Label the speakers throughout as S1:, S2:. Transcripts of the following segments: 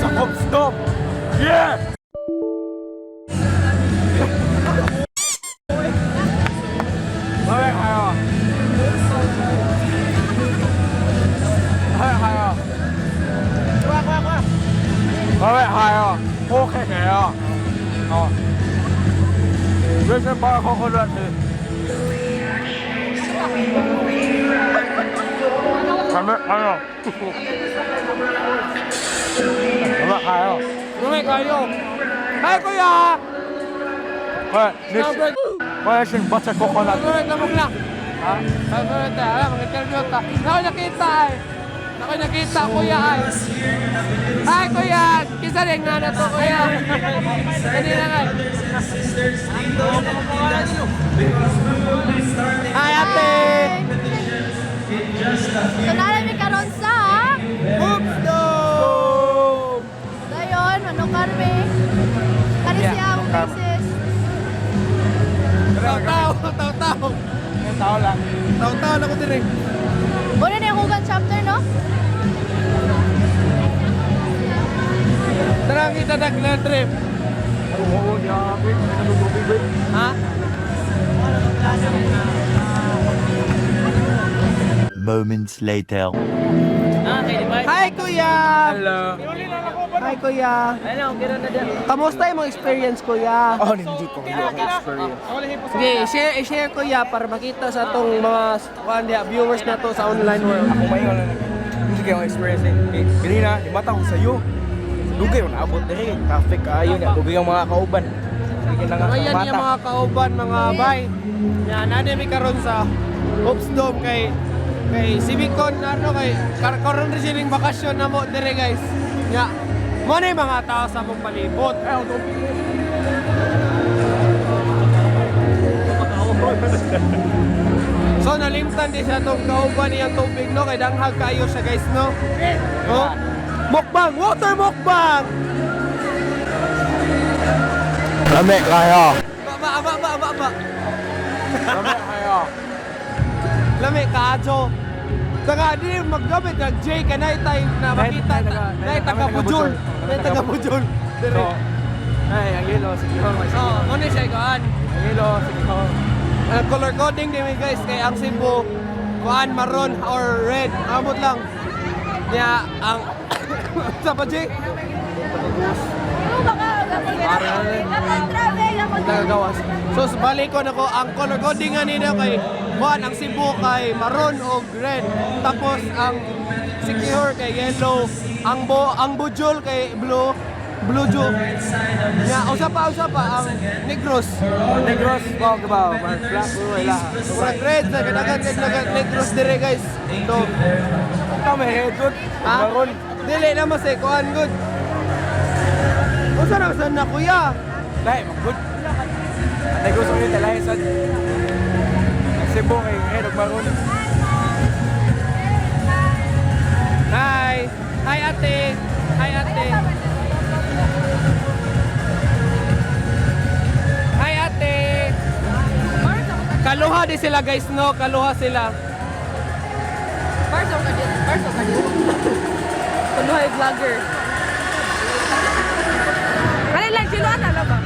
S1: sa stop. Yeah! Bye kayo. Bye kayo. Okay kayo. Oh. Listen para coconut eh. Kami, ano? Kami kayo. Kami kayo. Hi, kuya! Kaya, next. Kaya siyang basa coconut. Namog na. Ha? Favorite tayo. Mag-interview ta. Ako nakita eh. Ako nakita, kuya ay. Hi, kuya! Kisa rin nga na to, kuya. Kanina nga. Hi, ate!
S2: So, naraming karon sa
S1: Oops, no!
S2: dayon, ano karme? Kani siya ang basis.
S1: Tao. Tao lang. Tao lang ko din eh.
S2: Una na yung hugan chapter, no?
S1: Tara kita na trip. Oo, yabi. Ha?
S3: Moments later.
S4: Hi, kuya!
S1: Hello.
S4: Hi, kuya! Kamusta yung mga experience, kuya?
S1: Oh, hindi ko experience.
S4: Sige, i-share kuya para makita sa itong mga viewers na to sa online world.
S1: Ako may wala hindi kayo experience eh. Ganina, limata ko sa'yo. Dugay mo naabot na rin. Traffic kayo niya. Dugay ang mga kauban. Sige na nga.
S4: Ayan yung mga kauban, mga bay. Yan, nanami karon sa Hoops Dome kay CVCon, ano kay karon rin siling bakasyon na mo dire guys. Nga, mo na yung mga tao sa mong palibot. So nalimtan din siya itong kauban niyang tubig, no? Kay danghag kayo siya guys, no? Oh? Mukbang! Water mukbang!
S1: Lami kayo.
S4: Ba.
S1: Lami kayo.
S4: Lami kaadyo. Saka di maggamit ng J ka na itay na makita na taga-bujol. Na taga-bujol. Dire.
S1: Ay, ang ilo. Sige ho.
S4: Oh, ano siya ikuan?
S1: Ang ilo. Sige ho.
S4: Color coding din guys kay ang Cebu kuan maroon or red. Amot lang. Niya ang sa pa J? Tagagawas. So balik ko nako ang color coding nga nila kay kuan ang Cebu kay maroon o red. Tapos ang secure kay yellow. Ang bujol kay blue. Blue Jew. Ya, usa pa ang Negros.
S1: Negros. Wow, kabaw. Black. Wala.
S4: Murag red na kadagan kay Negros dire guys. So,
S1: Ito may headwood.
S4: ha?
S1: Maroon.
S4: Dili na mas kuan good. Usa na kuya.
S1: Lahi, mag-good. Negros ko yung talahe sa Cebu kay Hedog Maroon.
S4: Hi. Hi ate. Hi ate. Hi ate. Kaluha di sila guys, no? Kaluha sila.
S2: Barso ka din. Kunuhay vlogger. Kali lang, sino ata na ba?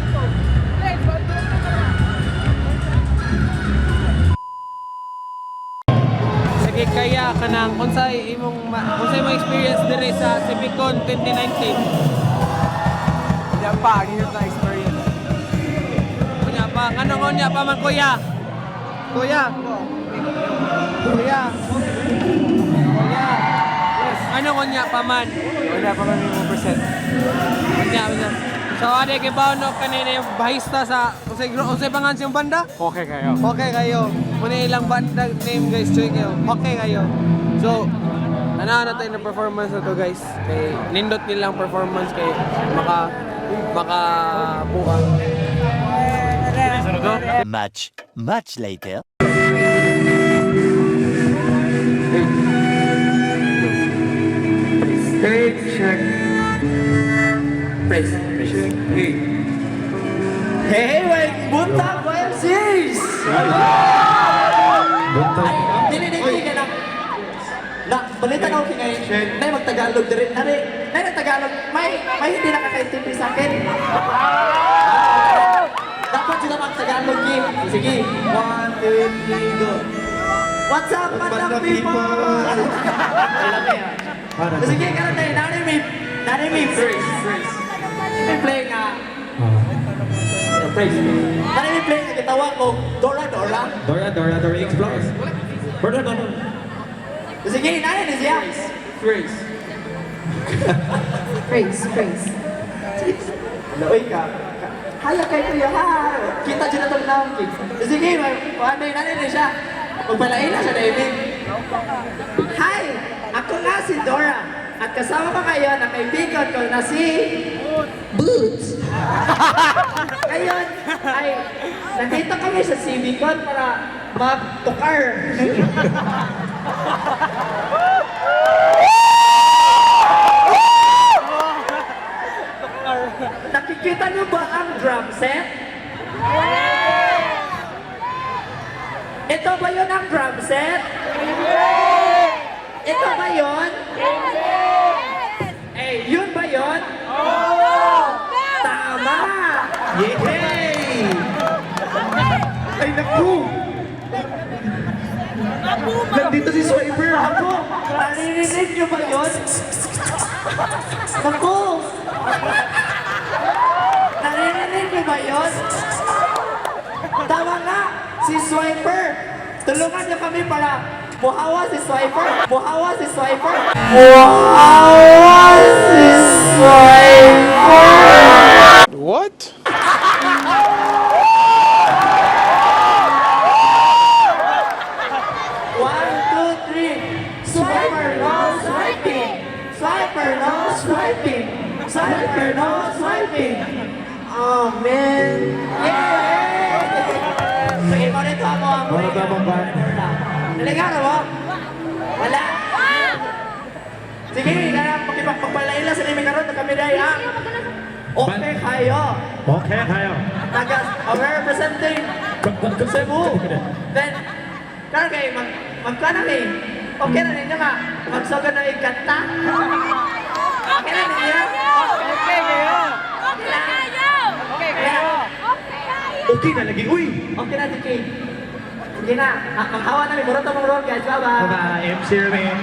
S4: Sige kaya kanang unsay imong experience dire sa CVCon 2019.
S1: Yan pa, ganyan na experience.
S4: Kunya pa, anong unya pa man kuya? Kuya. Yes. Anong unya pa man?
S1: Wala pa kami mo percent.
S4: Unya. So ade kay no kanina yung bahista sa unsay pangan siyang banda?
S1: Okay kayo.
S4: Okay kayo. Muna ilang banda name guys, check kayo. Okay kayo. So ano tayo na performance na to guys. Kay nindot nilang performance kay maka buka.
S3: Much later.
S1: Stage check. Press. Check.
S4: Hey, wait! Buntag ko MCs!
S1: Buntag.
S4: Dili ka na.
S5: balita na ako kay Nay magtagalog diri. Nari, Nay nagtagalog. May hindi nakakaintindi sa akin. Dapat sila magtagalog, Kim. Sige. 1, 2, 3, go. What's up, madam people? Sige, karon tayo. Nari may phrase. May play nga. Phrase. Nari may play nga gitawag ko. Dora Explorer. Dora. Sige, nari na siya. Phrase. Uy ka. Haya kay kuya ha. Kita dyan na itong namin. Sige, nari na siya. Magpalain na siya, David. Hi! Ako nga si Dora. At kasama ko ngayon ang kaibigan ko na si Boots. Ngayon ay nandito kami sa CVCon para magtukar. Nakikita niyo ba ang drum set? Ito ba yun ang drum set? Ito ba yun? Eh, yun ba yun? Tama! Yay! Ay, naku! Nandito si Swiper! Ako! Naririnig niyo ba yun? Naku! Naririnig niyo ba yun? Tama nga! Si Swiper! Tulungan niyo kami para buhawa si Swiper! Buhawa si Swiper! Buhawa si Swiper!
S1: What?
S5: One, two, three. Swiper, no swiping. Swiper, no swiping. Swiper, no swiping. Oh, man. Yay! Sige, morito mo ang Naligaw mo? Wala. Sige, magpapalaila sa nimi karon na kami dahil, ha? Okay kayo. Representing Cebu. Then, kaya kayo, magkana kayo. Okay na ninyo nga. Magsagan na ikanta. Okay na ninyo? Okay kayo. Okay na lagi. Uy! Okay na, Tiki. Sige na. Maghawa namin. Murot na mong guys. Bye-bye.
S4: Bye-bye. MC Remain.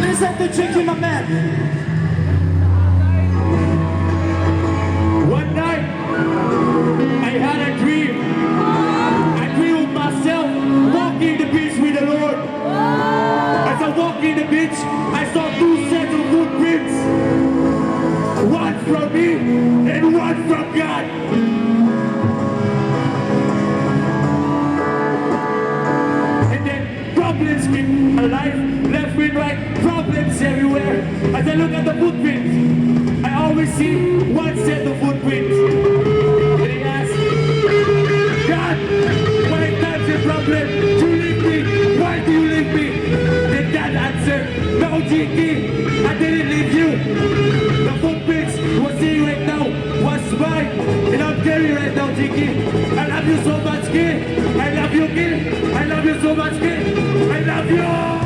S5: Listen to Chicky, my man.
S6: One night, I had a dream. I dreamed of myself walking the beach with the Lord. As I walked in the beach, I saw two sets of footprints. One from me and one from God. And then problems came alive, left and right, problems everywhere. As I look at the footprints, I always see one set of footprints. And I ask, God, when time's a problem, you leave me. Why do you leave me? Then God answered, no, Jiki, I didn't leave you. The footprints we're seeing right now was mine, and I'm carrying right now, Jiki. I love you so much, kid. I love you, kid. I love you so much, kid. I love you.